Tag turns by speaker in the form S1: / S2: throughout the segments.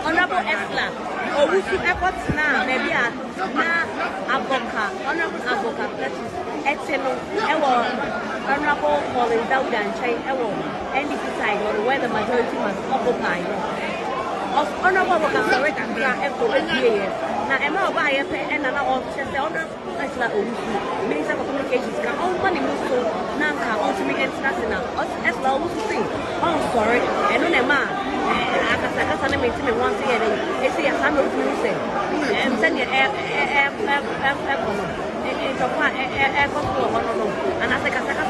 S1: Honorable Esla, or we should efforts now, maybe na Avoca, Honorable Avoca, that is Etino, Honorable Colin Dowd and Chay, NDP side, or where the majority must occupy. Of Honorable Avoca, and Echo, now Emma by a pen and another officer, the Honorable Esla, Minister of Communications, can all money move to Nanka, ultimate international, Esla, oh, sorry, and on a man. I can't make me once again. It's a hammer of music. And send your air, and I think I said,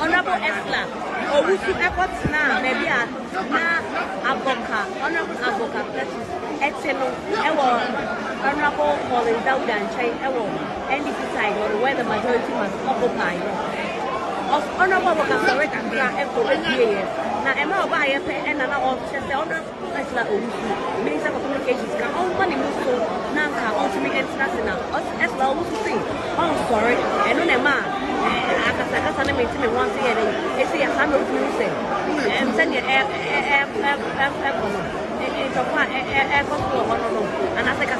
S1: Honorable Esla, or we should efforts now, maybe na Avoca, Honorable Avoca, that is Etino, Honorable Colin Dowd and Chay, NDP side, or where the majority must occupy. Of Honorable Avoca, Echo, now Emma by a pen and another officer, the Honorable Esla, Minister of Communications, can all money move to Nanka, ultimate international, Esla, oh, sorry, and on a man. I can't make me once again. It's a hammer of music. And send your air, and I think I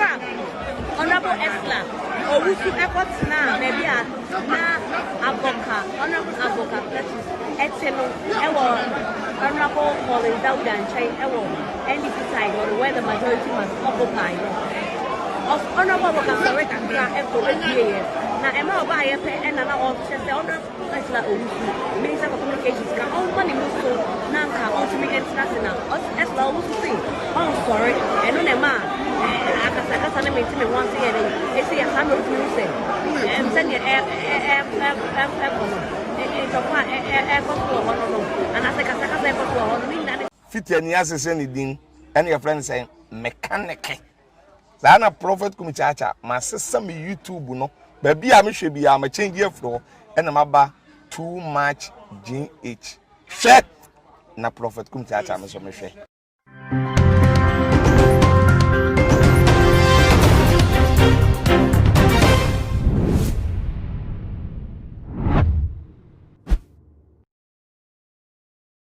S1: Honorable Esla, Owusu Airport now, maybe na Aboka, Honorable Aboka, that is Etelo, Honorable Colin Dawda and Chai, NDC side, or where the majority must occupy. Honorable Aboka, now Emma Obaya and another officer, the Honorable Esla Owusu, Minister of Communications, can all money Musso, Nanka, Ultimate International, Esla Owusu say, oh, sorry, and on a man. I can't make me once again. It's a hammer of music. And send your air, and I say,
S2: Fitianias is anything, and your friends say, mechanic. Zana Prophet Kumichacha, my sister, me YouTube, no, baby, I should be a change your floor, and I'm about too much GH. Shut na Prophet Kumichacha, Mr.